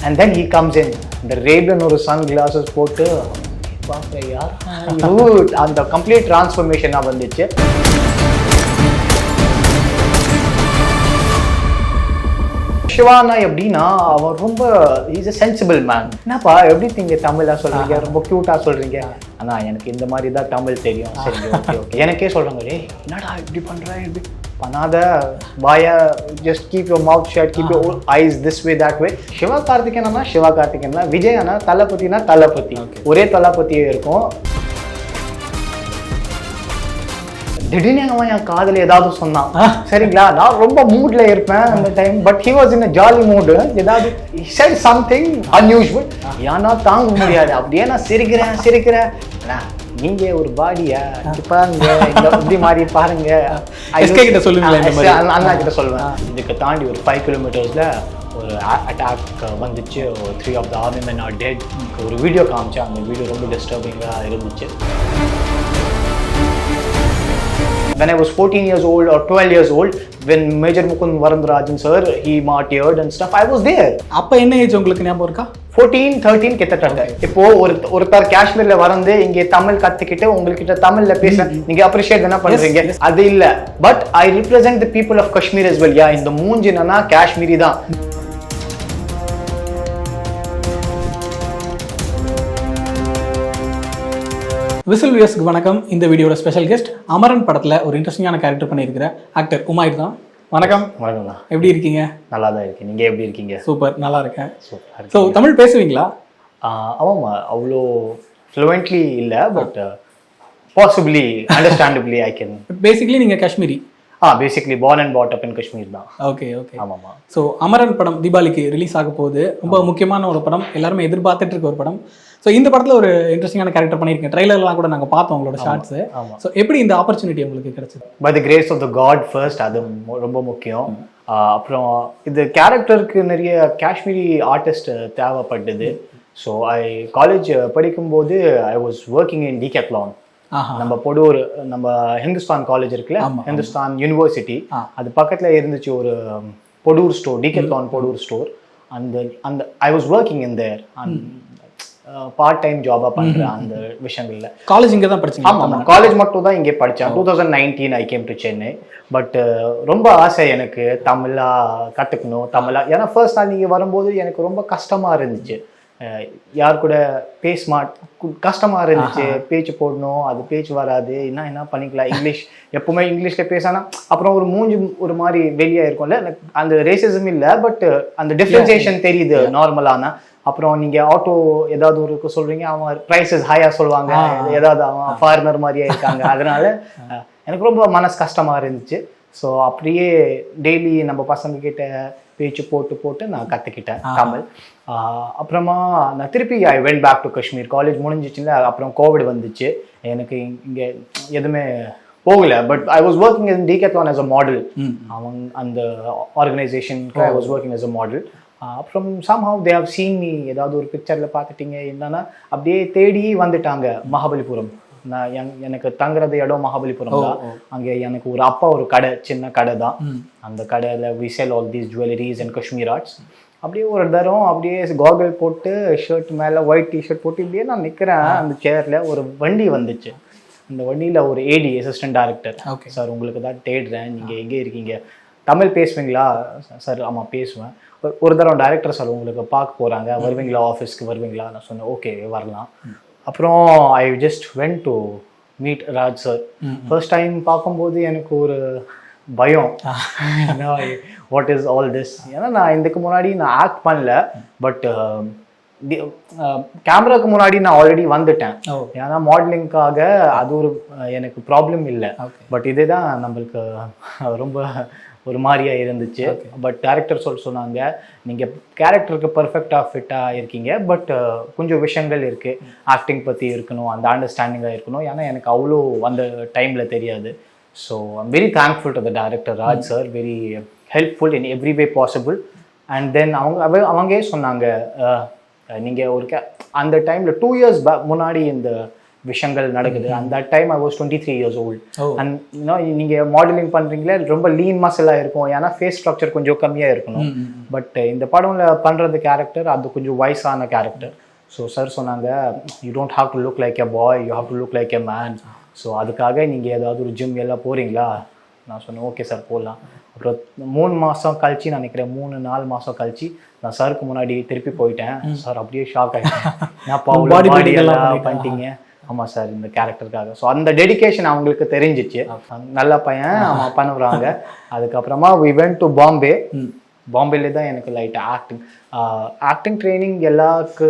and then he comes in the Ray-Ban ஒரு sunglasses போட்டு பார்க்குற யார் அந்த கம்ப்ளீட் டிரான்ஸ்ஃபர்மேஷனாக வந்துச்சு. சிவானா எப்படின்னா அவன் ரொம்ப இஸ் எ சென்சிபிள் மேன். என்னப்பா எப்படி நீங்க தமிழா சொல்றீங்க, ரொம்ப கியூட்டா சொல்றீங்க. ஆனா எனக்கு இந்த மாதிரி தான் தமிழ் தெரியும். சரி ஓகே ஓகே எனக்கே சொல்றாங்க, டேய் என்னடா இப்படி பண்ற, இப்படி பண்ணாத, வாயா, just keep your mouth shut, keep your eyes this way that way. சிவகார்த்திகேயனா சிவகார்த்திகேயன், விஜயனா தளபதினா தளபதி, ஒரே தளபதியே இருக்கும். திடீர்னு அவன் என் காதல ஏதாவது சொன்னான், சரிங்களா, நான் ரொம்ப மூட்ல இருப்பேன் அந்த time, but he was in a jolly mood. ஏதாவது he said something unusual, ஏன்னா தாங்க முடியாது. அப்படியே நான் சிரிக்கிறேன். நீங்க ஒரு பாடியா பாருங்க, இப்படி மாதிரி பாருங்க, அண்ணா கிட்ட சொல்லுவேன். இதுக்கு தாண்டி ஒரு 5 கிலோமீட்டர்ஸ்ல ஒரு அட்டாக் வந்துச்சு. 3 of the army men are dead. ஒரு வீடியோ காமிச்சேன். அந்த வீடியோ ரொம்ப டிஸ்டர்பிங்காக இருந்துச்சு. When I was 14 years old or 12 years old, when Major Mukund Varandarajan sir, he martyred and stuff, I was there. அப்ப என்ன ஏஜ் உங்களுக்கு ஞாபகம் இருக்கா? 14, 13 கிட்டத்தட்ட. இப்போ ஒருத்தர் காஷ்மீர்ல வந்து இங்கே தமிழ் கத்துக்கிட்டு உங்ககிட்ட தமிழ்ல பேச நீங்க அப்ரிஷியேட் என்ன பண்றீங்க? அது இல்ல, but I represent the people of Kashmir as well. இந்த மூஞ்சி என்னன்னா காஷ்மீரி தான். விசில் வியர்ஸ்க்கு வணக்கம். இந்த வீடியோட ஸ்பெஷல் கெஸ்ட் அமரன் படத்துல ஒரு இன்ட்ரெஸ்டிங்கான கேரக்டர் பண்ணியிருக்கிற ஆக்டர் உமாயிர் தான். வணக்கம். வணக்கம். எப்படி இருக்கீங்க? நல்லா தான் இருக்கேன். நீங்க எப்படி இருக்கீங்க? சூப்பர், நல்லா இருக்கேன். ஸோ தமிழ் பேசுவீங்களா? ஆமாம், அவ்வளோ ஃப்ளூவெண்ட்லி இல்லை, but possibly understandably I can. Basically நீங்க Kashmiri? Basically born and brought up in Kashmir தான். ஓகே. ஆமாம்மா. ஸோ அமரன் படம் தீபாவளிக்கு ரிலீஸ் ஆக போகுது. ரொம்ப முக்கியமான ஒரு படம், எல்லாருமே எதிர்பார்த்துட்டு இருக்க ஒரு படம். ஸோ இந்த படத்தில் ஒரு இன்ட்ரெஸ்டிங்கான கேரக்டர் பண்ணியிருக்கேன். ட்ரைலர்லாம் கூட நாங்கள் பார்த்தோம் உங்களோட ஷார்ட்ஸு. ஸோ எப்படி இந்த ஆப்பர்ச்சுனிட்டி உங்களுக்கு கிடைச்சது? By the grace of the God first, அது ரொம்ப முக்கியம். அப்புறம் இது கேரக்டருக்கு நிறைய காஷ்மீரி ஆர்டிஸ்ட் தேவைப்பட்டது. ஸோ காலேஜ் படிக்கும்போது ஐ வாஸ் ஒர்க்கிங் இன் டிகேத்லான். நம்ம ஹிந்துஸ்தான் காலேஜ் இருக்குல்ல, ஹிந்துஸ்தான் யூனிவர்சிட்டி, அது பக்கத்துல இருந்துச்சு ஒரு பொடூர் ஸ்டோர், டிகேத்லான் பொடூர் ஸ்டோர். அந்த I was working in there, part time ஜாபா பண்றேன் அந்த விஷயங்கள்ல. காலேஜ் இங்கே தான் படிச்சேன்? ஆமா, காலேஜ் மட்டும் தான் இங்கே படித்தேன். 2019 I came to Chennai. But ரொம்ப ஆசை எனக்கு தமிழா கற்றுக்கணும், தமிழா. ஏன்னா ஃபர்ஸ்ட் நாள் நீங்கள் வரும்போது எனக்கு ரொம்ப கஷ்டமா இருந்துச்சு. யார் கூட கஷ்டமா இருந்துச்சு, பேச்சு போடணும், அது பேச்சு வராது, என்ன பண்ணிக்கலாம், இங்கிலீஷ் எப்பவுமே இங்கிலீஷ்ல பேசினா அப்புறம் ஒரு மூஞ்சி ஒரு மாதிரி வெளியே இருக்கும்ல. அந்த ரேசிசம் இல்லை, பட் அந்த டிஃபரன்சியேஷன் தெரியுது நார்மலான. அப்புறம் நீங்க ஆட்டோ ஏதாவது ஒரு சொல்றீங்க, அவன் ப்ரைஸஸ் ஹையா சொல்லுவாங்க, ஏதாவது அவன் ஃபாரினர் மாதிரியே இருக்காங்க. அதனால எனக்கு ரொம்ப மனசு கஷ்டமா இருந்துச்சு. ஸோ அப்படியே டெய்லி நம்ம பசங்க கிட்ட பேச்சு போட்டு நான் கற்றுக்கிட்டேன் தமிழ். அப்புறமா நான் திருப்பி I went back to Kashmir. College முடிஞ்சிச்சுல, அப்புறம் கோவிட் வந்துச்சு, எனக்கு இங்கே எதுவுமே போகல. But I was working in Decathlon as a model. அந்த ஆர்கனைசேஷனுக்கு I was working as a model. அப்புறம் somehow they have seen me. ஏதாவது ஒரு பிக்சரில் பார்த்துட்டீங்க என்னன்னா அப்படியே தேடி வந்துட்டாங்க. மகாபலிபுரம், நான் எனக்கு தங்குறது இடம் மகாபலிபுரம் தான். அங்கே எனக்கு ஒரு ஒரு கடை, சின்ன கடை தான். அந்த கடையில் we sell all these jewelries and Kashmir arts. அப்படியே ஒரு தரம் அப்படியே காகல் போட்டு ஷர்ட் மேலே ஒயிட் டிஷர்ட் போட்டு இப்படியே நான் நிற்கிறேன் அந்த சேரில். ஒரு வண்டி வந்துச்சு. அந்த வண்டியில் ஒரு ஏடி, அசிஸ்டன்ட் டைரக்டர், சார் உங்களுக்கு தான் தேடுறேன், நீங்கள் எங்கே இருக்கீங்க, தமிழ் பேசுவீங்களா? சார் ஆமாம் பேசுவேன். ஒரு தரம் டைரக்டர் சார் உங்களுக்கு பார்க்க போகிறாங்க, வருவீங்களா, ஆஃபீஸ்க்கு வருவீங்களா? நான் சொன்னேன் ஓகே வரலாம். அப்புறம் I just went to meet Raj sir. First time பார்க்கும்போது எனக்கு ஒரு பயம், வாட் இஸ் ஆல் திஸ். ஏன்னா நான் இதுக்கு முன்னாடி நான் ஆக்ட் பண்ணல, பட் கேமராக்கு முன்னாடி நான் ஆல்ரெடி வந்துட்டேன். ஏன்னா மாடலிங்காக அது ஒரு எனக்கு ப்ராப்ளம் இல்லை. பட் இதுதான் நம்மளுக்கு ரொம்ப ஒரு மாதிரியா இருந்துச்சு. பட் டேரக்டர் சொன்னாங்க, நீங்கள் கேரக்டருக்கு பர்ஃபெக்டாக ஃபிட்டாக இருக்கீங்க, பட் கொஞ்சம் விஷயங்கள் இருக்குது, ஆக்டிங் பற்றி இருக்கணும், அந்த அண்டர்ஸ்டாண்டிங்காக இருக்கணும். ஏன்னா எனக்கு அவ்வளோ அந்த டைமில் தெரியாது. So I'm very thankful to the director Raj sir, very helpful in every way possible. And then அவங்களே சொன்னாங்க, நீங்கள் ஒரு அந்த டைமில் 2 years முன்னாடி இந்த விஷயங்கள் நடக்குது. அந்த time I was 23 years old. And நீங்கள் மாடலிங் பண்ணுறீங்களே ரொம்ப லீன் மசிலாக இருக்கும், ஏன்னா ஃபேஸ் ஸ்ட்ரக்சர் கொஞ்சம் கம்மியாக இருக்கணும். பட் இந்த படம்ல பண்ணுறது கேரக்டர் அது கொஞ்சம் வயசான கேரக்டர். ஸோ சார் சொன்னாங்க, you don't have to look like a bye, you have to look like a man. So அதுக்காக நீங்கள் ஏதாவது ஒரு ஜிம் எல்லாம் போகிறீங்களா? நான் சொன்னேன் ஓகே சார் போகலாம். அப்புறம் 3 மாதம் கழிச்சு, நான் நினைக்கிறேன் 3-4 மாதம் கழிச்சு நான் சாருக்கு முன்னாடி திருப்பி போயிட்டேன். சார் அப்படியே ஷாக் ஆகிட்டேன், என்னப்பா பாடி எல்லாம் பண்ணிட்டீங்க? ஆமாம் சார், இந்த கேரக்டருக்காக. ஸோ அந்த டெடிகேஷன் அவங்களுக்கு தெரிஞ்சிச்சு, நல்ல பையன் அவன் பண்ணுறாங்க. அதுக்கப்புறமா வி வென்ட் டு பாம்பே. பாம்பேல தான் எனக்கு லைட்டாக ஆக்டிங் ட்ரைனிங் எல்லாருக்கு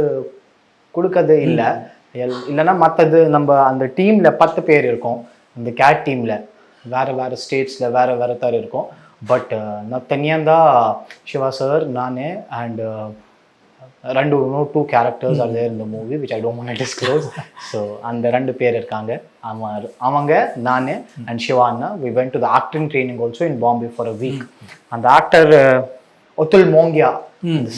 கொடுக்கறது இல்லை. இல்லைன்னா மற்றது நம்ம அந்த டீமில் 10 பேர் இருக்கோம், இந்த கேட் டீமில் வேறு ஸ்டேட்ஸில் வேறு தர இருக்கோம். பட் நான் தனியாக தான் சிவா சார், நான் and 2 characters are there in the movie which I don't want to disclose. So அந்த 2 பேர் இருக்காங்க, அவங்க நான் அண்ட் சிவா அண்ணா. We went to the acting training also in Bombay for a week. அந்த ஆக்டர் ஒத்துல் மோங்கியா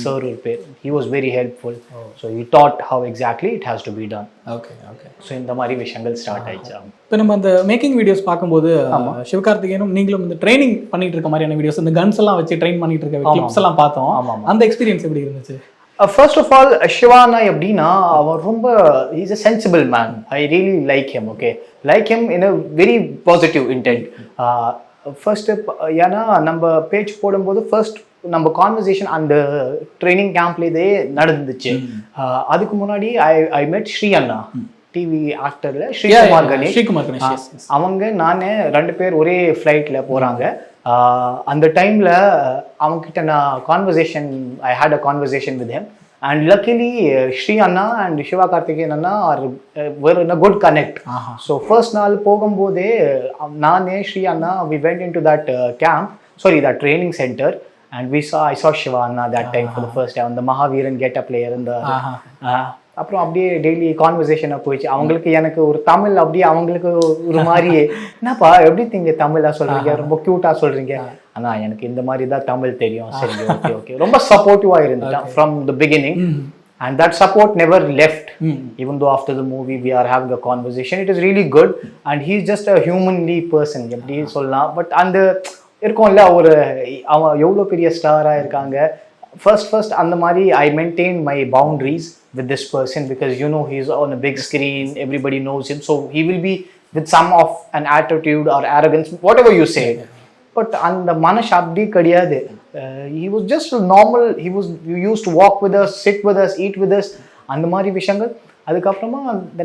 சார் ஒரு பேர், he was very helpful. So he taught how exactly it has to be done. Okay. So இந்த மாதிரி விஷயங்கள் ஸ்டார்ட் ஆயிடுச்சு. இப்போ நம்ம அந்த மேக்கிங் வீடியோஸ் பார்க்கும்போது சிவகார்த்திகேயனும் நீங்களும் இந்த ட்ரைனிங் பண்ணிட்டு இருக்க மாதிரியான வீடியோஸ், இந்த கன்ஸ் எல்லாம் வச்சு ட்ரெயின் பண்ணிட்டு இருக்க கிளிப்ஸ் எல்லாம் பார்த்தோம். அந்த எக்ஸ்பீரியன்ஸ் எப்படி இருந்துச்சு? ஃபர்ஸ்ட் ஆஃப் ஆல் சிவானா எப்படின்னா, அவன் ரொம்ப is a sensible man. I really like him. Okay, like him in a very positive intend. First ஏன்னா நம்ம பேஜ் போடும்போது ஃபர்ஸ்ட் நம்ம கான்வர்சேஷன் அந்த ட்ரைனிங் கேம்ப்லேயே நடந்துச்சு. அதுக்கு முன்னாடி ஐ மெட் ஸ்ரீ அண்ணா, டிவி ஆக்டர்ல ஸ்ரீகுமார் கணேஷ். அவங்க நானே 2 பேர் ஒரே ஃப்ளைட்ல போறாங்க. அந்த டைம்ல அவங்ககிட்ட நான் I had a conversation with him. And luckily, Sri Anna and Sivakarthikeyan Anna were in a good connect. So first naal pogumbode naane Sri Anna, we went into that that training center, and I saw Shiva Anna that time for the first time. The Mahaviran get up player in the அப்புறம் அப்படியே daily கான்வர்சேஷனாக போயிடுச்சு. அவங்களுக்கு எனக்கு ஒரு தமிழ் அப்படியே அவங்களுக்கு ஒரு மாதிரி, என்னப்பா எப்படி நீங்க தமிழா சொல்றீங்க, ரொம்ப க்யூட்டாக சொல்றீங்க. ஆனால் எனக்கு இந்த மாதிரி தான் தமிழ் தெரியும். சரி, ஓகே. ரொம்ப சப்போர்ட்டிவாக இருந்துட்டான் from the beginning. And that support never left. Even though after the movie we are having a conversation, it is really good. And he's just a humanly person, எப்படி சொல்லலாம். பட் அந்த இருக்கும்ல, அவன் எவ்வளோ பெரிய ஸ்டாராக இருக்காங்க. First அந்த மாதிரி I maintain my boundaries with this person, because he's on a big screen, everybody knows him, so he will be with some of an attitude or arrogance, whatever you say. But அந்த மனசு அப்படி கிடையாது. He was just normal. He used to walk with us, sit with us, eat with us, அந்த மாதிரி விஷயங்கள். அதுக்கப்புறமா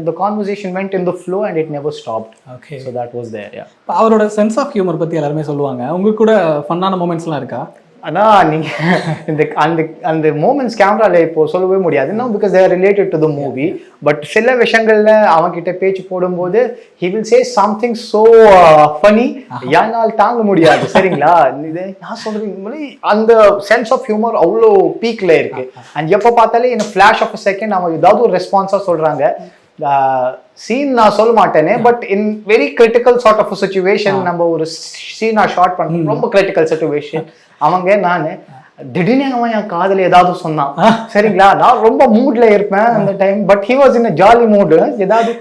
the conversation went in the flow and it never stopped. Okay, so that was there. Yeah. அவரோட sense of humour பத்தி எல்லாருமே சொல்லுவாங்க. உங்களுக்கு கூட ஃபன்னான மொமெண்ட்ஸ்லாம் இருக்கா? ஆனால் நீங்கள் அந்த மூமெண்ட்ஸ் கேமராவில் இப்போ சொல்லவே முடியாது, because they are related to the movie. But சில விஷயங்கள்ல அவன்கிட்ட பேச்சு போடும்போது he will say something so funny, என்னால் தாங்க முடியாது. சரிங்களா, இது நான் சொல்றது அந்த சென்ஸ் ஆஃப் ஹியூமர் அவ்வளோ பீக்ல இருக்கு. அண்ட் எப்போ பார்த்தாலே in a flash of a second அவன் ஏதாவது ஒரு ரெஸ்பான்ஸாக சொல்றாங்க. சீன் நான் சொல்ல மாட்டேனே, but in very critical sort of situation, நம்ம ஒரு சீனா ஷார்ட் பண்ணணும், ரொம்ப கிரிட்டிக்கல் சுச்சுவேஷன், அவங்க நானு திடீர்னு அவன் என் காதல ஏதாவது சொன்னான். சரிங்களா, நான் ரொம்ப மூட்ல இருப்பேன் அந்த time, but he was in a jolly mood. ஏதாவது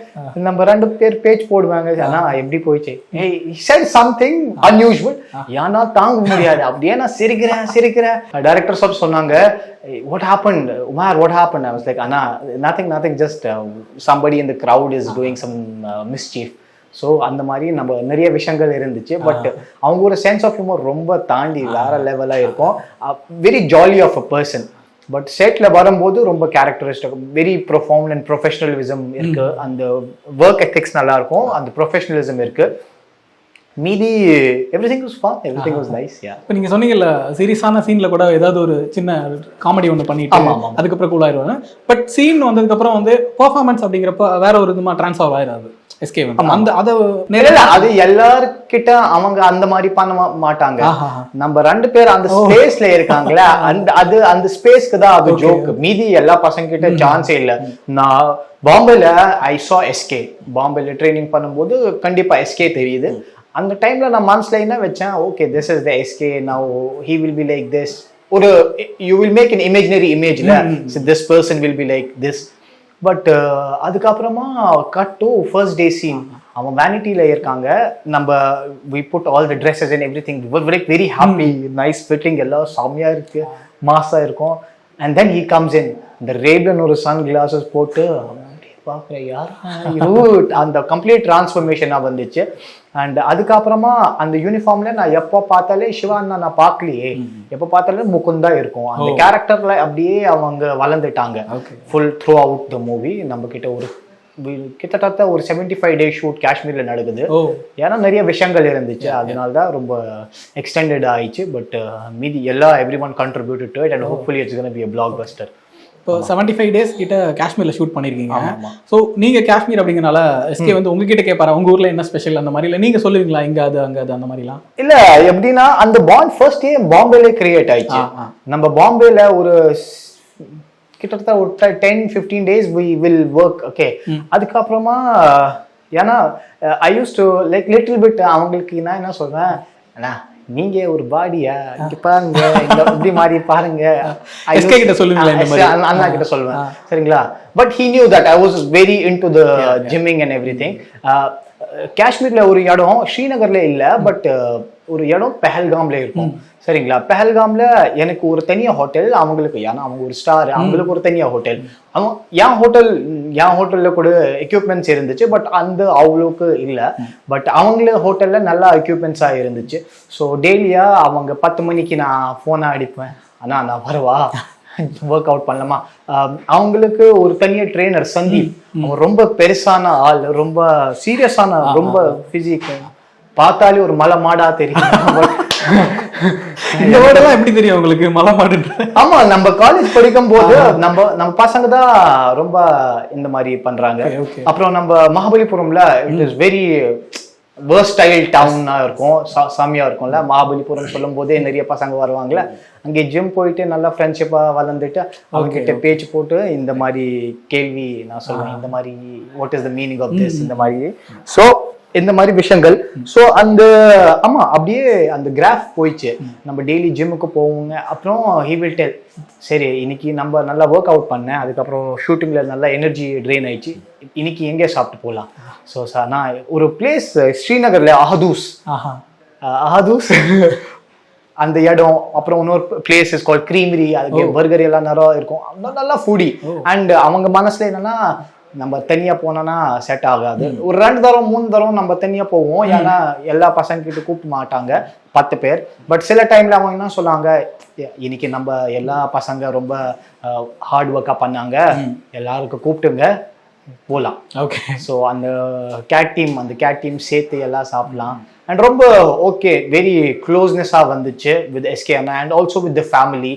நம்ம 2 பேர் பேச்சு போடுவாங்க, ஆனா எப்படி போயிடுச்சு, he said something unusual, ஏன்னா தாங்க முடியாது, அப்படியே நான் சிரிக்கிறேன். டைரக்டர் சார் சொன்னாங்க, what happened Umair, what happened? I was like, Anna, nothing, just somebody in the crowd is doing some mischief. So அந்த மாதிரி நம்ம நிறைய விஷயங்கள் இருந்துச்சு. பட் அவங்க ஒரு சென்ஸ் ஆஃப் ஹியூமர் ரொம்ப தாண்டி வேற லெவலாக இருக்கும். Very jolly of a person. But செட்டில் வரும்போது ரொம்ப characteristic, very perform and professionalism இருக்கு. அந்த ஒர்க் எத்திக்ஸ் நல்லா இருக்கும், அந்த ப்ரொஃபஷனலிசம் இருக்கு. மீதி everything was fun, everything was nice. Yeah, இப்போ நீங்கள் சொன்னீங்கல்ல, சீரியஸான சீனில் கூட ஏதாவது ஒரு சின்ன காமெடி ஒன்று பண்ணிட்டு அதுக்கப்புறம் கூல் ஆயிடுவாங்க. பட் சீன் வந்ததுக்கப்புறம் பெர்ஃபார்மன்ஸ் அப்படிங்கிறப்ப வேற ஒரு விதமாக ட்ரான்ஸ்ஃபார் ஆயிடாது. அது எல்லார்கிட்ட அவங்க அந்த மாதிரி பண்ண மாட்டாங்க. நம்ம 2 பேர் அந்த ஸ்பேஸ்ல இருக்காங்களா, அந்த ஸ்பேஸ்க்கு தான் அது ஜோக். மீதி எல்லா பசங்க கிட்ட சான்ஸே இல்ல. நான் பாம்பேல ஐ சா எஸ்கே, பாம்பேல ட்ரைனிங் பண்ணும்போது கண்டிப்பா எஸ்கே தெரியுது. அந்த டைம்ல நான் மனசுல என்ன வச்சேன், okay this is the SK, now he will be like this. ஒரு you will make an imaginary image, this person will be like this. But அதுக்கப்புறமா cut to first day scene. அவன் வேனிட்டியில் இருக்காங்க. நம்ம we put all the dresses and every thing very happy, nice fitting, எல்லாம் செம்மையாக இருக்கு, மாஸாக இருக்கும். And then he comes in இந்த ரேபியன் ஒரு சன் கிளாஸஸ் போட்டு பார்க்குறேன், யார் அந்த கம்ப்ளீட் டிரான்ஸ்ஃபர்மேஷனாக வந்துச்சு. அண்ட் அதுக்கப்புறமா அந்த யூனிஃபார்ம்ல நான் எப்போ பார்த்தாலே சிவான்னா நான் பார்க்கலையே, எப்போ பார்த்தாலே முகுந்தா இருக்கும். அந்த கேரக்டர்ல அப்படியே அவங்க வளர்ந்துட்டாங்க full throughout the movie. நம்ம கிட்ட ஒரு கிட்டத்தட்ட ஒரு 75 days ஷூட் காஷ்மீர்ல நடக்குது. ஏன்னா நிறைய விஷயங்கள் இருந்துச்சு, அதனால தான் ரொம்ப எக்ஸ்டெண்டட் ஆயிடுச்சு. பட் மீதி எல்லா every one contributed to it and hopefully it's gonna be a blockbuster. இப்போ 75 days கிட்ட காஷ்மீர்ல ஷூட் பண்ணிருக்கீங்க. ஸோ நீங்க காஷ்மீர் அப்படிங்கறனால எஸ்கே வந்து உங்ககிட்ட கேட்பாரா உங்க ஊர்ல என்ன ஸ்பெஷல் அந்த மாதிரி, இல்லை நீங்க சொல்லுவீங்களா இங்க அது அங்க அது அந்த மாதிரிலாம்? இல்ல எப்படின்னா அந்த பாண்ட் ஃபர்ஸ்ட் டே பாம்பேல கிரியேட் ஆயிடுச்சு. நம்ம பாம்பேல ஒரு கிட்டத்தட்ட ஒரு 10-15 days we will work. Okay, அதுக்கப்புறமா ஏன்னா I use to like little bit அவங்களுக்கு நான் என்ன சொல்றேன், அண்ணா நீங்க ஒரு பாடியா இங்க பாருங்க, இப்படி மாதிரி பாருங்க, கிட்ட சொல்லுவீங்களா? அண்ணா கிட்ட சொல்லுவேன், சரிங்களா? But he knew that I was very into the gymming and everything. காஷ்மீர்ல ஒரு இடம் ஸ்ரீநகர்ல இல்ல, பட் ஒரு இடம் பெஹல்காம்ல இருக்கும், சரிங்களா? பெஹல்காம்ல எனக்கு ஒரு தனியா ஹோட்டல், அவங்களுக்கு ஏன்னா அவங்க ஒரு ஸ்டார், அவங்களுக்கு ஒரு தனியா ஹோட்டல். அவங்க என் ஹோட்டல்ல கூட எக்யூப்மெண்ட்ஸ் இருந்துச்சு, பட் அந்த அவ்வளோக்கு இல்லை. பட் அவங்கள ஹோட்டல்ல நல்லா எக்யூப்மெண்ட்ஸா இருந்துச்சு. ஸோ டெய்லியா அவங்க 10 மணிக்கு நான் போனா அடிப்பேன், அண்ணா நான் வரவா, ஒர்க் அவுட் பண்ணலாமா? அவங்களுக்கு ஒரு தனியா ட்ரெயினர் சந்தீப், அவன் ரொம்ப பெருசான ஆள், ரொம்ப சீரியஸான, ரொம்ப பிசிக், பார்த்தாலே ஒரு மலை மாடா தெரியும். இந்த வேர்டெல்லாம் எப்படி தெரியும் உங்களுக்கு, மலை மாடு? ஆமா, நம்ம காலேஜ் படிக்கும் போது நம்ம பசங்க தான் ரொம்ப இந்த மாதிரி பண்றாங்க. அப்புறம் நம்ம மகாபலிபுரம்ல இட் இஸ் வெரி வேர்ஸ்டைல் டவுனா இருக்கும், சாமியா இருக்கும்ல. மகாபலிபுரம் சொல்லும் போதே நிறைய பசங்க வருவாங்கல்ல, அங்கே ஜிம் போயிட்டு நல்லா ஃப்ரெண்ட்ஷிப்பா வளர்ந்துட்டு அவங்க கிட்ட பேச்சு போட்டு இந்த மாதிரி கேள்வி நான் சொல்லுவேன், இந்த மாதிரி what is the meaning of this, இந்த மாதிரி. ஸோ இந்த மாதிரி விஷயங்கள். ஸோ அந்த ஆமா அப்படியே அந்த கிராஃப் போயிடுச்சு. நம்ம டெய்லி ஜிம்முக்கு போவோங்க. அப்புறம் ஹி வில் டெல், சரி இன்னைக்கு நம்ம நல்லா ஒர்க் அவுட் பண்ணேன், அதுக்கப்புறம் ஷூட்டிங்ல நல்லா எனர்ஜி ட்ரெயின் ஆயிடுச்சு, இன்னைக்கு எங்கே சாப்பிட்டு போகலாம். ஸோ சார் நான் ஒரு பிளேஸ் ஸ்ரீநகர்ல அஹதூஸ் அந்த இடம், அப்புறம் இன்னொரு பிளேஸ் இஸ் கால்ட் கிரீமரி, அதுக்கு பர்கர் எல்லாம் நிறைய இருக்கும், நல்லா ஃபுடி. அண்ட் அவங்க மனசுல என்னன்னா நம்ம தனியா போனோம்னா செட் ஆகாது, ஒரு 2 தரம் 3 தரம் நம்ம தனியா போவோம், ஏன்னா எல்லா பசங்க கிட்ட கூப்பிட மாட்டாங்க 10 பேர். பட் சில டைம்ல அவங்க என்ன சொல்லுவாங்க, இன்னைக்கு நம்ம எல்லா பசங்க ரொம்ப ஹார்ட் ஒர்க்கா பண்ணாங்க, எல்லாருக்கும் கூப்பிட்டுங்க போகலாம். ஓகே, ஸோ அந்த கேட் டீம் சேர்த்து எல்லாம் சாப்பிடலாம். அண்ட் ரொம்ப ஓகே, வெரி க்ளோஸ்னஸாக வந்துச்சு வித் எஸ்கே அண்ணா and also with the family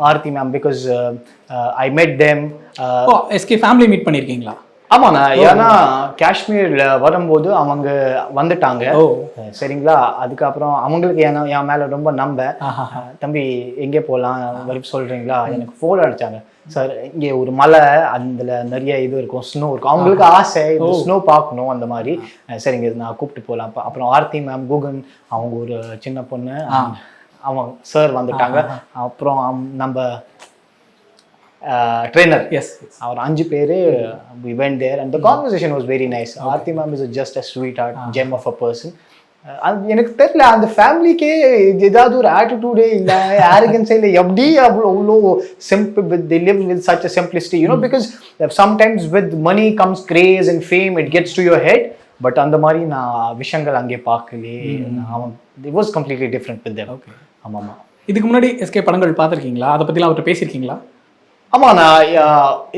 Aarthi ma'am, because I met them. SK family meet பண்ணியிருக்கீங்களா? ஆமாண்ணா, ஏன்னா காஷ்மீர்ல வரும்போது அவங்க வந்துட்டாங்க, சரிங்களா? அதுக்கப்புறம் அவங்களுக்கு என் மேல ரொம்ப தம்பி எங்கே போகலாம் வரைக்கும் சொல்றீங்களா, எனக்கு ஃபோன் அடிச்சாங்க, சார் இங்கே ஒரு மலை, அதுல நிறைய இது இருக்கும், ஸ்னோ இருக்கும், அவங்களுக்கு ஆசை ஸ்னோ பார்க்கணும் அந்த மாதிரி. சரிங்க நான் கூப்பிட்டு போகலாம். அப்புறம் ஆர்த்தி மேம், கூகன், அவங்க ஒரு சின்ன பொண்ணு, அவங்க சார் வந்துட்டாங்க. அப்புறம் நம்ம trainer, yes, our 5 பேரு we went there and the conversation was very nice. Aarti ma'am is just a sweetheart, gem of a person. எனக்கு தெரியல, அந்த ஃபேமிலிக்கே ஏதாவது ஒரு ஆட்டிடியூடே இல்ல, ஆரோகன்ஸே இல்லை, எப்படி அவ்வளோ simple, they live with such a simplicity, you know, because sometimes with money comes craze and fame, it gets to your head. But அந்த மாதிரி நான் விஷயங்கள் அங்கே பார்க்கலையே, it was completely different with them. ஆமாமா. இதுக்கு முன்னாடி எஸ்கே படங்கள் பார்த்துருக்கீங்களா, அதை பற்றிலாம் அவர்கிட்ட பேசியிருக்கீங்களா? ஆமா, நான்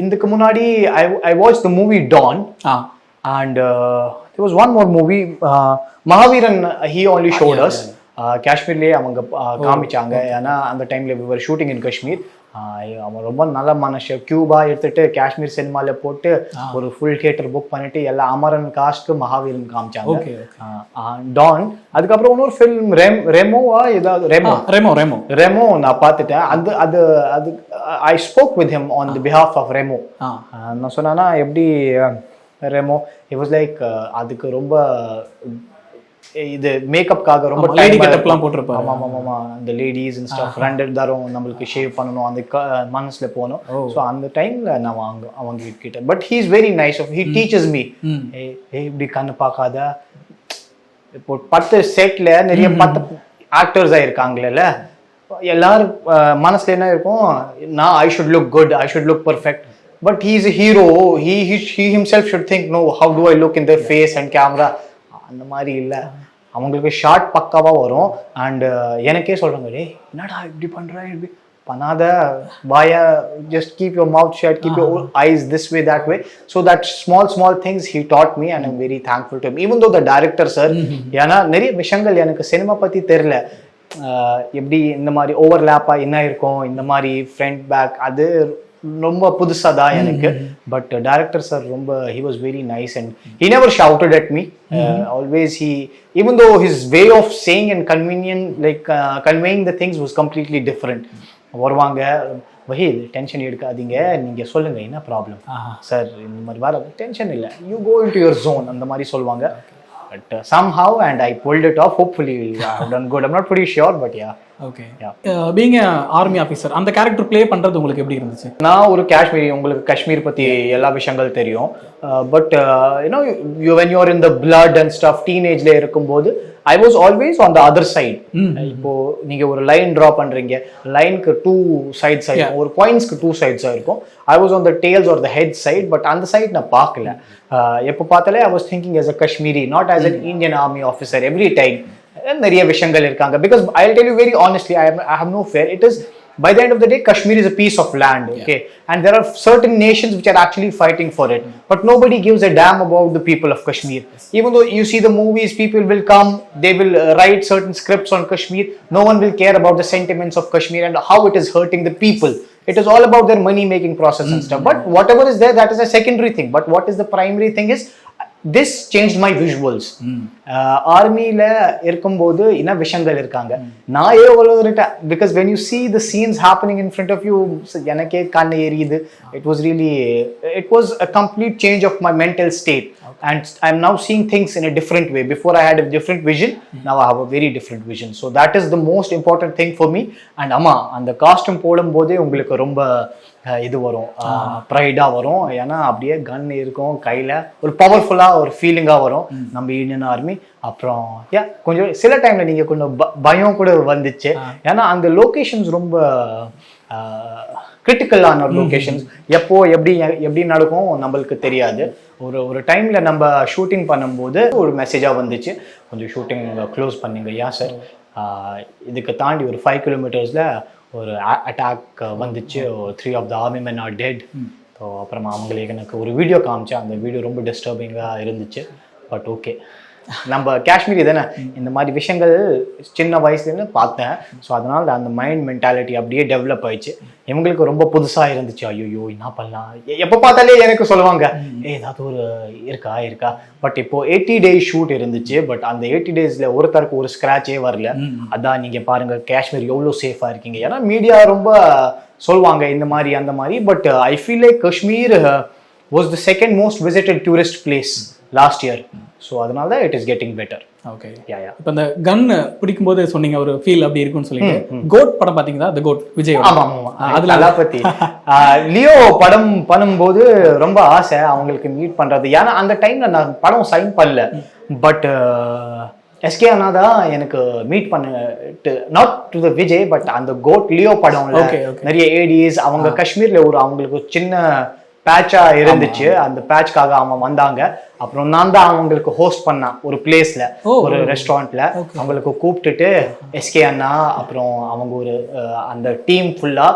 இதுக்கு முன்னாடி I watched the movie Dawn, and there was one more movie, Mahaviran, he only showed us. காஷ்மீர்லேயே அவங்க காமிச்சாங்க, ஏன்னா அந்த டைம்ல we were shooting in Kashmir. அவன் ரொம்ப நல்ல மனுஷன், கியூபா எடுத்துட்டு காஷ்மீர் சினிமால போட்டு ஒரு ஃபுல் தியேட்டர் புக் பண்ணிட்டு எல்லா அமரன் காஸ்ட்க்கு மகாவீரன் காமிச்சாங்க. டான், அதுக்கப்புறம் இன்னொரு ஃபிலிம் ரெமோவா ஏதாவது ரெமோ நான் பார்த்துட்டேன். அது I spoke with him on the behalf of Remo. நான் சொன்னா எப்படி ரெமோ, இட் வாஸ் லைக் அதுக்கு ரொம்ப இது மேக்கப்காக ரொம்ப லேடி கெட்டப்லாம் போட்டிருப்பாரு. ஆமா அந்த லேடிஸ் அண்ட் ஸ்டஃப் 2 தரம் நம்மளுக்கு ஷேவ் பண்ணணும் அந்த மனசுல போகணும். ஸோ அந்த டைம்ல நான் அவங்க கிட்ட but he is very nice of he teaches me இப்படி கண்ணு பார்க்காத. இப்போ 10 செட்ல நிறைய 10 ஆக்டர்ஸ் ஆயிருக்காங்கல்ல, எல்லாரும் மனசுல என்ன இருக்கும், நான் I should look good, I should look perfect. But he is a hero. he himself should think, no, how do I look in the face and camera. அந்த மாதிரி இல்லை, அவங்களுக்கு ஷார்ட் பக்காவாக வரும். அண்ட் எனக்கே சொல்கிறாங்க, டே என்னடா இப்படி பண்ணுறேன், இப்படி பண்ணாத, பாயா just keep your mouth shut, keep your eyes this way that way. So that small things he taught me and I'm very thankful to him. Even though the director sir, ஏன்னா நிறைய விஷயங்கள் எனக்கு சினிமா பற்றி தெரில, எப்படி இந்த மாதிரி ஓவர்லேப்பாக என்ன இருக்கும், இந்த மாதிரி ஃப்ரண்ட் பேக், அது ரொம்ப புதுசாக தான் எனக்கு. பட் டைரக்டர் சார் ரொம்ப he was very nice and he never shouted at me. Always he, even though his way of saying and conveying the things was completely different. வருவாங்க, வஹீத் டென்ஷன் எடுக்காதீங்க, நீங்க சொல்லுங்க என்ன ப்ராப்ளம் சார், இந்த மாதிரி வர tension இல்லை, you go into your zone, அந்த மாதிரி சொல்லுவாங்க. But somehow and I pulled it off. Hopefully I've done good. I'm not pretty sure, but yeah. Okay. Being a army officer, அந்த கேரக்டர் ப்ளே பண்றது உங்களுக்கு எப்படி இருந்துச்சு? நான் ஒரு காஷ்மீரி, உங்களுக்கு காஷ்மீர் பத்தி எல்லா விஷயங்கள் தெரியும். But when you're in the blood and stuff, டீனேஜ்ல இருக்கும்போது I was always on the other side. இப்போ நீங்க ஒரு லைன் டிரா பண்றீங்க, லைனுக்கு 2 sides ஆயிருக்கும், ஒரு பாயிண்ட்ஸ்க்கு 2 sides ஆயிருக்கும். I was on the tails or the head side, but அந்த சைட் நான் பார்க்கல. எப்போ பார்த்தாலே I was thinking as a Kashmiri, not as an Indian army officer every time. நிறைய விஷயங்கள் இருக்காங்க. Because I'll tell you very honestly, I have no fear. It is, by the end of the day, Kashmir is a piece of land, okay? And there are certain nations which are actually fighting for it, but nobody gives a damn about the people of Kashmir. Even though you see the movies, people will come, they will write certain scripts on Kashmir, no one will care about the sentiments of Kashmir and how it is hurting the people. It is all about their money making process and stuff. But whatever is there, that is a secondary thing. But what is the primary thing is, this changed my visuals. ஆர்மியில இருக்கும்போது என்ன விஷயங்கள் இருக்காங்க, நான் வளர்ந்துட்டேன். Because when you see the scenes happening in front of you, எனக்கே கண் எரியுது. It was a complete change of my mental state. And I'm now seeing things in a different way. Before I had a different vision, now I have a very different vision. So that is the most important thing for me. And அம்மா அந்த costume போடும்போதே உங்களுக்கு ரொம்ப இது வரும், ப்ரைடா வரும். ஏன்னா அப்படியே கன் இருக்கும் கையில, ஒரு பவர்ஃபுல்லா ஒரு ஃபீலிங்கா வரும் நம்ம இந்தியன் ஆர்மி. அப்புறம் கொஞ்சம் சில டைம்ல நீங்க கொஞ்சம் பயம் கூட வந்துச்சு, ஏன்னா அந்த லொகேஷன்ஸ் ரொம்ப கிரிட்டிக்கலான லொகேஷன்ஸ். எப்போ எப்படி நடக்கும் நம்மளுக்கு தெரியாது. ஒரு டைம்ல நம்ம ஷூட்டிங் பண்ணும்போது ஒரு மெசேஜா வந்துச்சு, கொஞ்சம் ஷூட்டிங் க்ளோஸ் பண்ணீங்க. சார் இதுக்கு தாண்டி ஒரு 5 kilometers ஒரு அட்டாக் வந்துச்சு, 3 of the army men are dead. So அப்புறமா அவங்களுக்கு எனக்கு ஒரு வீடியோ காமிச்சேன், அந்த வீடியோ ரொம்ப டிஸ்டர்பிங்காக இருந்துச்சு. பட் ஓகே, நம்ம காஷ்மீரி தானே, இந்த மாதிரி விஷயங்கள் சின்ன வயசுலேருந்து பார்த்தேன். ஸோ அதனால அந்த மைண்ட் மென்டாலிட்டி அப்படியே டெவலப் ஆயிடுச்சு. இவங்களுக்கு ரொம்ப புதுசாக இருந்துச்சு, ஐயோ என்ன பண்ணலாம், எப்போ பார்த்தாலே எனக்கு சொல்லுவாங்க, ஏதாவது ஒரு இருக்கா. பட் இப்போ 80 days ஷூட் இருந்துச்சு. பட் அந்த 80 daysல ஒருத்தருக்கு ஒரு ஸ்க்ராச்சே வரல. அதான் நீங்கள் பாருங்கள் காஷ்மீர் எவ்வளோ சேஃபாக இருக்கீங்க. ஏன்னா மீடியா ரொம்ப சொல்லுவாங்க இந்த மாதிரி அந்த மாதிரி. But I feel like Kashmir was the second most visited tourist place last year. So அதனால தான் it is getting better. Okay, இப்போ இந்த கன் பிடிக்கும் போது சொன்னீங்க ஒரு ஃபீல் அப்படி இருக்குன்னு சொல்லி. கோட் படம் பாத்தீங்களா? தி கோட் விஜய். அதுல அதை பத்தி லியோ படம் பண்ணும்போது ரொம்ப ஆசை அவங்களுக்கு மீட் பண்றது. ஏன்னா அந்த டைம்ல நான் படம் சைன் பண்ணல. பட் எஸ்கே அண்ணா தான் எனக்கு மீட் பண்ணிட்டு, not to the Vijay, but அந்த கோட் லியோ படம்ல நிறைய ஏடிஸ் அவங்க காஷ்மீர்ல அவங்களுக்கு சின்ன பேட்சா இருந்துச்சு. அந்த பேட்ச்காக அவங்க வந்தாங்க. அப்புறம் நான் தான் அவங்களுக்கு ஹோஸ்ட் பண்ணேன் ஒரு பிளேஸ்ல, ஒரு ரெஸ்டாரண்ட்ல. அவங்களுக்கு கூப்பிட்டுட்டு எஸ்கே அண்ணா அப்புறம் அவங்க ஒரு அந்த டீம் ஃபுல்லா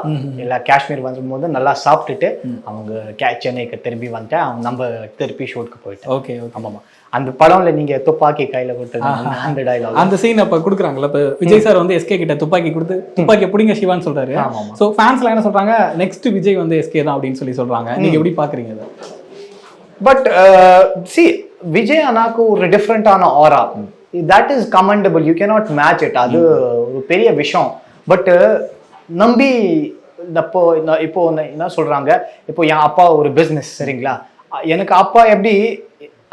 எல்லா காஷ்மீர் வரும்போது நல்லா சாப்பிட்டுட்டு அவங்க சென்னைக்கு திரும்பி வந்துட்டேன். அவங்க நம்ம திருப்பி ஷூட்க்கு போயிட்டேன். ஓகே, ஆமாமா. அந்த படம்ல நீங்க துப்பாக்கி கையில கொடுத்தாங்க, அந்த டயலாக், அந்த சீன் அப்ப குடுக்குறாங்கல்ல. இப்ப விஜய் சார் வந்து எஸ்கே கிட்ட துப்பாக்கி கொடுத்து துப்பாக்கி பிடிங்க சிவான்னு சொல்றாரு. சோ ஃபேன்ஸ்ல என்ன சொல்றாங்க, நெக்ஸ்ட் விஜய் வந்து எஸ்கே தான் அப்படின்னு சொல்றாங்க. நீங்க எப்படி பாக்குறீங்க அதை? பட் சி விஜய் அண்ணாக்கு ஒரு டிஃப்ரெண்டான ஆரா, that is commendable, you cannot match it. அது ஒரு பெரிய விஷயம். பட் நம்பி இப்போ என்ன சொல்றாங்க, இப்போ என் அப்பா ஒரு பிஸ்னஸ், சரிங்களா, எனக்கு அப்பா எப்படி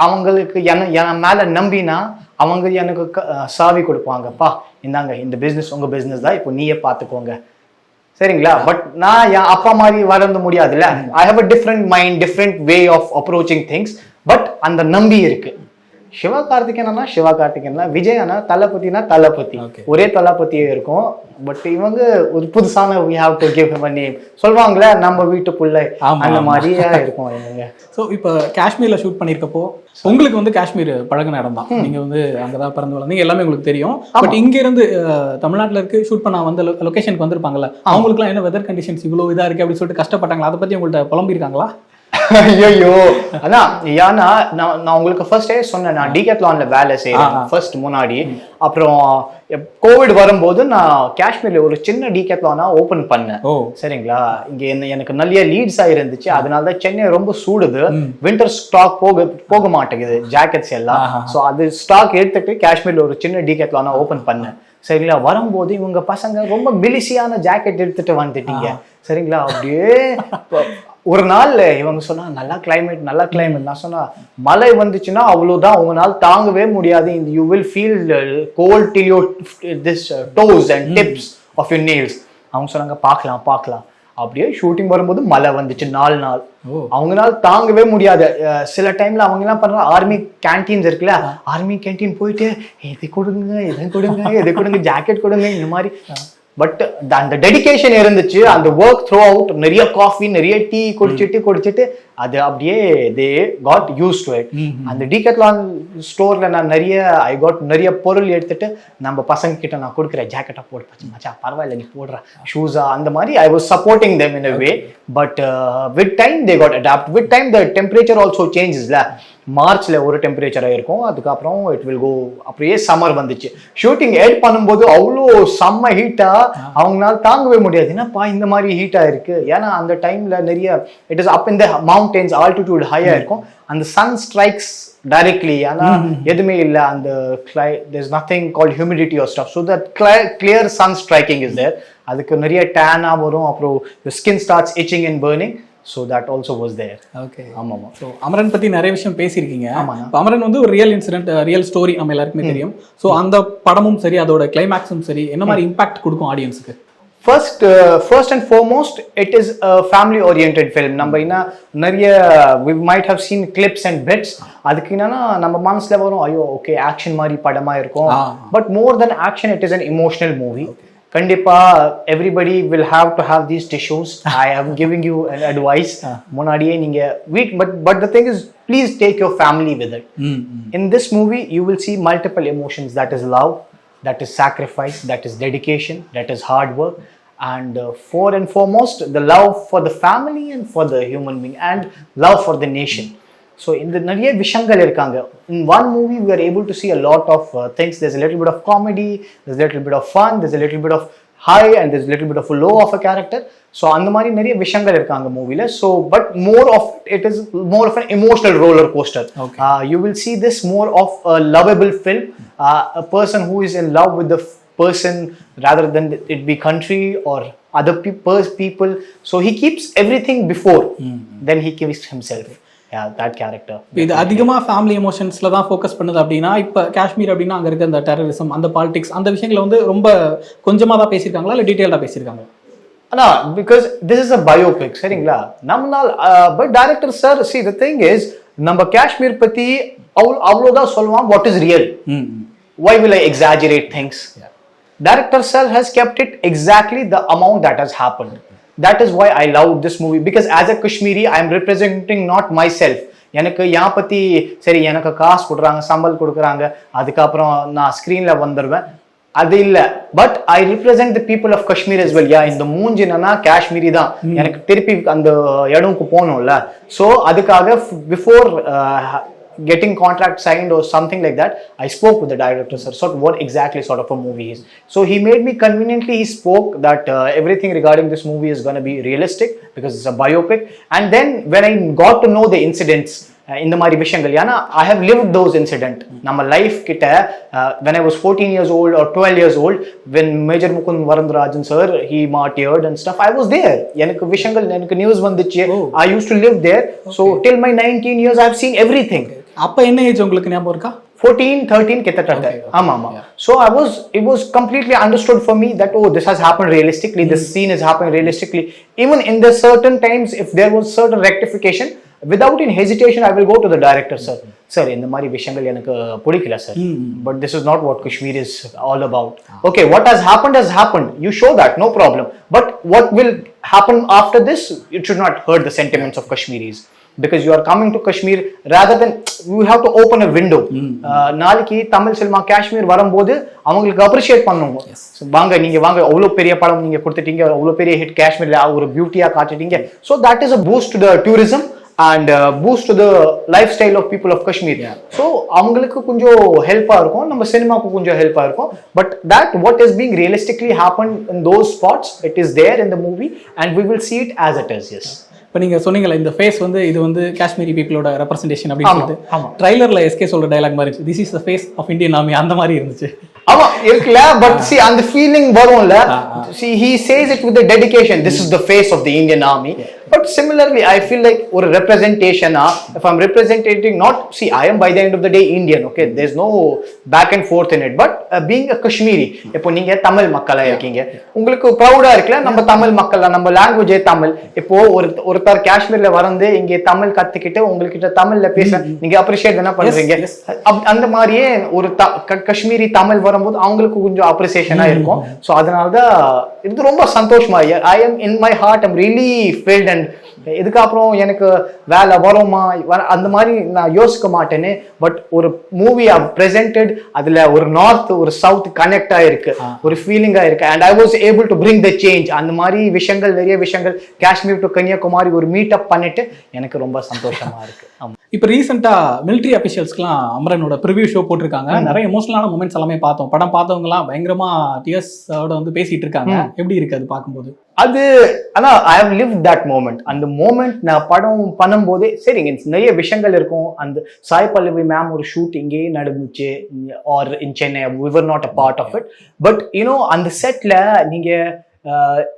அவங்களுக்கு என் மேல நம்பினா அவங்க எனக்கு சாவி கொடுப்பாங்கப்பா, இந்தாங்க இந்த பிசினஸ் உங்க பிசினஸ் தான், இப்போ நீயே பார்த்துக்கோங்க, சரிங்களா. பட் நான் என் அப்பா மாதிரி வளர்ந்து முடியாதுல்ல. I have a different mind, different way of approaching things. But அந்த நம்பி இருக்கு. சிவகார்த்திகேயனா விஜய் அண்ணா தளபதினா தளபதி, ஒரே தளபதியே இருக்கும். பட் இவங்க ஒரு புதுசான we have to give him a name சொல்வாங்களே, நம்ம வீட்டுக்குள்ள அந்த மாதிரியா இருக்கும் இவங்க. ஸோ இப்போ காஷ்மீர்ல ஷூட் பண்ணியிருக்கப்போ உங்களுக்கு வந்து காஷ்மீர் பழகின இடம் தான், நீங்க வந்து அங்கதான் பிறந்து வளர்ந்தீங்க, எல்லாமே உங்களுக்கு தெரியும். பட் இங்க இருந்து தமிழ்நாட்டுல இருக்கு ஷூட் பண்ண வந்து லொகேஷனுக்கு வந்திருப்பாங்கல்ல, அவங்களுக்குலாம் என்ன வெதர் கண்டிஷன்ஸ் இவ்வளவு இதா இருக்கு அப்படின்னு சொல்லிட்டு கஷ்டப்பட்டாங்களா? அதை பத்தி உங்கள்ட்ட புலம்பிருக்காங்களா? ஐயோ, அதான் ஏன்னா நான் உங்களுக்கு ஃபர்ஸ்டே சொன்னேன், நான் டிகேத்லான்ல வேலை செய்யறேன் ஃபர்ஸ்ட் முன்னாடி. அப்புறம் கோவிட் வரும்போது நான் காஷ்மீர்ல ஒரு சின்ன டிகேத்லானா ஓபன் பண்ணேன், சரிங்களா. இங்க எனக்கு நிறைய லீட்ஸா இருந்துச்சு, அதனாலதான் சென்னை ரொம்ப சூடுது, வின்டர் ஸ்டாக் போக மாட்டேங்குது ஜாக்கெட்ஸ் எல்லாம். ஸோ அது ஸ்டாக் எடுத்துட்டு காஷ்மீர்ல ஒரு சின்ன டிகேத்லானா ஓபன் பண்ணேன், சரிங்களா. வரும்போது இவங்க பசங்க ரொம்ப மெலிசியான ஜாக்கெட் எடுத்துட்டு வந்துட்டீங்க, சரிங்களா. அப்படியே ஒரு நாள் இவங்க சொன்னா நல்லா கிளைமேட் நல்லா கிளைமேட், நான் சொன்னா மழை வந்துச்சுன்னா அவ்வளவுதான், உங்களால் தாங்கவே முடியாது, you will feel cold till your this toes and tips of your nails. அவங்க சொன்னாங்க பார்க்கலாம் பார்க்கலாம். அப்படியே ஷூட்டிங் வரும்போது மழை வந்துச்சு 4 நாள். அவங்களால தாங்கவே முடியாது. சில டைம்ல அவங்க எல்லாம் பண்றாங்க, ஆர்மி கேன்டீன்ஸ் இருக்குல்ல, ஆர்மி கேன்டீன் போயிட்டு எது கொடுங்க எது கொடுங்க எது கொடுங்க ஜாக்கெட் கொடுங்க இந்த மாதிரி. பட் அந்த டெடிகேஷன் இருந்துச்சு, அந்த ஒர்க் த்ரூ அவுட். நிறைய காஃபி நிறைய டீ குடிச்சிட்டு அது அப்படியே they got use to it. அந்த டிகேத்லான் ஸ்டோர்ல நான் நிறைய பொருள் எடுத்துட்டு நம்ம பசங்க கிட்ட நான் கொடுக்குறேன், ஜாக்கெட்டா போட்டு மச்சா பரவாயில்ல நீ போடுற, ஷூஸா அந்த மாதிரி. I was supporting them in a way. But with time they got adapt. With time the temperature also சேஞ்சஸ்ல. மார்ச்ல ஒரு டெம்பரேச்சரா இருக்கும், அதுக்கப்புறம் இட் வில் கோ. அப்படியே சம்மர் வந்துச்சு. ஷூட்டிங் எட் பண்ணும்போது அவ்வளோ செம்ம ஹீட்டா, அவங்களால தாங்கவே முடியாது. என்னப்பா இந்த மாதிரி ஹீட்டா இருக்கு, ஏன்னா அந்த டைம்ல நிறைய it is up in the mountains, altitude ஹையா இருக்கும். அந்த சன் ஸ்ட்ரைக்ஸ் டைரக்ட்லி, ஆனா எதுவுமே இல்லை, அந்த there is nothing called humidity or stuff, so that clear sun striking is there. அதுக்கு நிறைய டேனா வரும், அப்புறம் the skin starts itching and burning. So that also was there. Okay. ஆமாமா. ஸோ அமரன் பத்தி நிறைய விஷயம் பேசியிருக்கீங்க. அமரன் வந்து ஒரு ரியல் இன்சிடென்ட், ரியல் ஸ்டோரி நம்ம எல்லாருக்குமே தெரியும். ஸோ அந்த படமும் சரி அதோட கிளைமேக்ஸும் சரி என்ன மாதிரி இம்பாக்ட் கொடுக்கும் ஆடியன்ஸுக்கு? First and foremost, it is a family-oriented film. நம்ம என்ன நிறைய we might have seen clips and bits. அதுக்கு என்னன்னா நம்ம மனசுல வரும், ஐயோ ஓகே ஆக்ஷன் மாதிரி படமா இருக்கும். But more than action, it is an emotional movie. கண்டிப்பா everybody will have to have these tissues. I am giving you an advice. முன்னாடியே நீங்க but the thing is, please take your family with it. In this movie you will see multiple emotions. That is love, that is sacrifice, that is dedication, that is hard work, and and foremost the love for the family and for the human being, and love for the nation. So in the நிறைய விஷயங்கள் இருக்காங்க. In one movie we are able to see a lot of things. There's a little bit of comedy, there's a little bit of fun, there's a little bit of high, and there's a little bit of a low of a character. So அந்த மாதிரி நிறைய விஷயங்கள் இருக்காங்க மூவில. So but more of it is more of an emotional roller coaster. You will see this more of a lovable film, a person who is in love with the person rather than it be country or other people. So he keeps everything before then he gives himself. That character. இது அதிகமா family எமோஷன்ஸ்ல தான் focus பண்ணுது அப்படின்னா, இப்போ காஷ்மீர் அப்படின்னா அங்க இருக்க அந்த டெரரிசம், அந்த பாலிடிக்ஸ், அந்த விஷயங்களை வந்து ரொம்ப கொஞ்சமா தான் பேசியிருக்காங்களா இல்லை டீட்டெயிலாக பேசியிருக்காங்க? ஆனா because this is a biopic, சரிங்களா. நம்மளால் but director sir see the thing is, நம்ம காஷ்மீர் பத்தி அவ்வளோதான் சொல்லுவான். What is real? Why will I exaggerate things? Director sir has kept it exactly the amount that has happened. That is why I love this movie, because as a Kashmiri I am representing not myself. எனக்கு யா பத்தி சரி எனக்கு காசு கொடுக்குறாங்க, சம்பள் கொடுக்குறாங்க, அதுக்கப்புறம் நான் ஸ்க்ரீன்ல வந்துடுவேன், அது இல்லை. But I represent the people of Kashmir as well. Yeah இந்த மூஞ்சி என்னன்னா காஷ்மீரி தான், எனக்கு திருப்பி அந்த இடம்க்கு போகணும்ல. ஸோ அதுக்காக before getting contract signed or something like that, I spoke with the director sir, so what exactly sort of a movie is. So he made me conveniently, he spoke that everything regarding this movie is going to be realistic because it's a biopic. And then when I got to know the incidents, இந்த மாதிரி விஷயங்கள், ஏன்னா I have lived those incidents நம்ம life கிட்ட. when I was 14 years old or 12 years old, when Major Mukund Varandarajan sir he martyred and stuff, I was there. எனக்கு விஷயங்கள், எனக்கு news வந்துச்சு. I used to live there. So till my 19 years I have seen everything. அப்போ என்ன age உங்களுக்கு ஞாபகம் இருக்கா? 14, 13 கிட்டத்தட்ட. ஆமா. So it was completely understood for me that this has happened realistically, this scene is happening realistically. Even in the certain times, if there was certain rectification, without any hesitation I will go to the director, sir இந்த மாதிரி விஷயங்கள் எனக்கு பிடிக்கல sir, but this is not what Kashmir is all about. Okay, what has happened, you show that, no problem, but what will happen after this, it should not hurt the sentiments of Kashmiris, because you are coming to Kashmir, rather than you have to open a window. நாளைக்கு Tamil cinema Kashmir வரும்போது அவங்களுக்கு appreciate பண்ணுங்க. வாங்க நீங்க வாங்க, அவ்வளோ பெரிய படம் நீங்க கொடுத்துட்டீங்க, அவ்வளோ பெரிய ஹிட் காஷ்மீர்ல ஒரு பியூட்டியா காட்டிட்டீங்க. So that is a boost to the tourism and boost to the lifestyle of people of Kashmir. So அவங்களுக்கு கொஞ்சம் ஹெல்ப்பா இருக்கும், நம்ம சினிமாக்கு கொஞ்சம் ஹெல்ப்பா இருக்கும். But that what is being realistically happened in those spots, it is there in the movie and we will see it as it is. Yes. இப்போ நீங்கள் சொன்னீங்களா இந்த ஃபேஸ் வந்து இது வந்து காஷ்மீரி பீப்புளோட ரெப்ரஸன்டேஷன் அப்படின்னு சொல்லிட்டு, ட்ரைலரில் எஸ்கே சொல்ற டைலாக் மாதிரி இருந்துச்சு, this is the face of Indian army, அந்த மாதிரி இருந்துச்சு. ஆமா இருக்குல்ல, பட் see அந்த ஃபீலிங் வரும்ல. See he says it with the dedication, this is the face of the Indian army. But similarly I feel like ஒரு representation, if I'm representing not, see I am by the end of the day Indian, okay, there's no back and forth in it, but being a Kashmiri, இப்போ நீங்க தமிழ் மக்களா இருக்கீங்க, உங்களுக்கு ப்ரௌடா இருக்குல்ல நம்ம தமிழ் மக்கள், நம்ம லாங்குவேஜே தமிழ். இப்போ ஒருத்தர் காஷ்மீர்ல வந்து இங்க தமிழ் கத்துக்கிட்டு உங்ககிட்ட தமிழ்ல பேச நீங்க அப்ரிஷியேட் என்ன பண்றீங்க, அந்த மாதிரியே ஒரு காஷ்மீரி தமிழ் வரும்போது அவங்களுக்கு கொஞ்சம் அப்ரிசியேஷனா இருக்கும். ஸோ அதனாலதான் இது ரொம்ப சந்தோஷமா, I am in my heart I'm really felt. And இதுக்கப்புறம் எனக்கு வேலை வருமா அந்த மாதிரி நான் யோசிக்க மாட்டேன்னு. பட் ஒரு மூவி பிரசன்டட், அதுல ஒரு நார்த் ஒரு சவுத் கனெக்ட் ஆயிருக்கு, ஒரு ஃபீலிங்கா இருக்கு. And I was able to bring the change. அந்த மாதிரி விஷயங்கள், நிறைய விஷயங்கள் காஷ்மீர் டு கன்னியாகுமரி ஒரு மீட் அப் பண்ணிட்டு எனக்கு ரொம்ப சந்தோஷமா இருக்கு. இப்போ ரீசெண்டா மிலிட்ரி அபிஷியல்ஸ்க்குலாம் அமரனோட ப்ரிவியூ ஷோ போட்டிருக்காங்க. நிறைய எமோஷனலான மூமெண்ட்ஸ் எல்லாமே பார்த்தோம். படம் பார்த்தவங்கலாம் பயங்கரமா டியர்ஸோட வந்து பேசிட்டு இருக்காங்க. எப்படி இருக்கு அது பார்க்கும்போது? அது ஆனா I have lived that moment. அந்த மோமெண்ட் நான் படம் பண்ணும்போதே சரி, நிறைய விஷயங்கள் இருக்கும். அந்த சாய் பல்லவி மேம் ஒரு ஷூட் இங்கேயே நடந்துச்சு, or in Chennai, we were not a part of it. But you know அந்த செட்ல நீங்க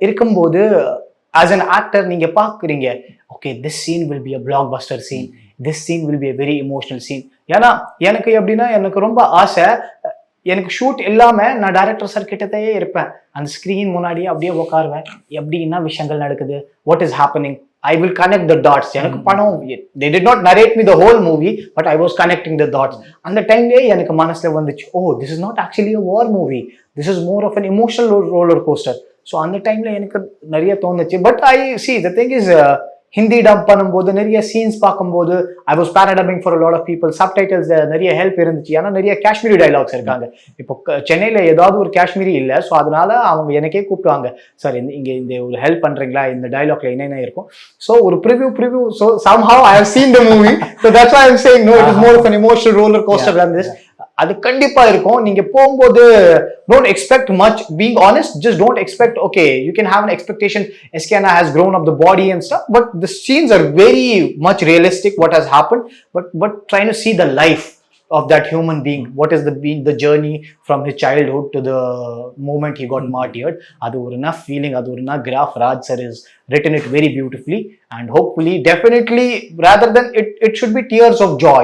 இருக்கும்போது as an actor நீங்க பாக்குறீங்க, okay, this scene will be a blockbuster scene, this scene will be a very emotional scene. ஏன்னா எனக்கு எப்படின்னா, எனக்கு ரொம்ப ஆசை, எனக்கு ஷூட் இல்லாம நான் டைரக்டர் சார் கிட்டத்தே இருப்பேன், அந்த ஸ்கிரீன் முன்னாடியே அப்படியே உட்காருவேன், எப்படி என்ன விஷயங்கள் நடக்குது, what is happening, I will connect the dots. எனக்கு படம், they did not narrate me the whole movie, but I was connecting the dots. அந்த டைம்லயே எனக்கு மனசுல வந்துச்சு, this is not actually a war movie, this is more of an emotional roller coaster. So அந்த டைம்ல எனக்கு நிறைய தோணுச்சு. But I see the thing is, Hindi dub பண்ணும்போது நிறைய சீன்ஸ் பார்க்கும்போது ஐ வாஸ் பேராடபிங் for a lot of people. Subtitles நிறைய ஹெல்ப் இருந்துச்சு, ஏன்னா நிறைய காஷ்மீரி டைலாக்ஸ் இருக்காங்க. இப்போ சென்னையில ஏதாவது ஒரு காஷ்மீரி இல்லை, ஸோ அதனால அவங்க எனக்கே கூப்பிடுவாங்க, சார் இங்க இந்த ஒரு ஹெல்ப் பண்றீங்களா, இந்த டைலாக்ல என்னென்ன இருக்கும். ஸோ ஒரு preview so somehow I have seen the movie, so that's why I'm saying no, it is more of an emotional roller coaster than this. அது கண்டிப்பா இருக்கும். நீங்க போகும்போது don't expect much, being honest, just don't expect, okay, you can have an expectation Eskana has grown up the body and stuff, but the scenes are very much realistic what has happened, but trying to see the life of that human being, what is the journey from his childhood to the moment he got martyred. Adu or enough feeling, adu or enough graph Raj sir has written it very beautifully, and hopefully definitely rather than it should be tears of joy.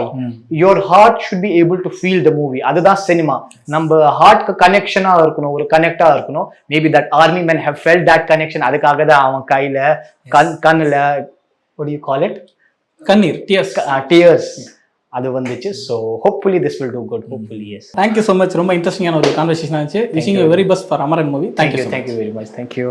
Your heart should be able to feel the movie. Adha cinema number heart ka connection ah irukuno, or connect ah irukuno. Maybe that army men have felt that connection, adukkaga da avan kaila kannula, what do you call it, kannir, tears அது வந்துச்சு. So hopefully this will do good, hopefully. Yes, thank you so much. ரொம்ப இன்ட்ரெஸ்டிங்கான ஒரு conversation ஆச்சு. Wishing you very best for Amaran movie. Thank you very much. Thank you.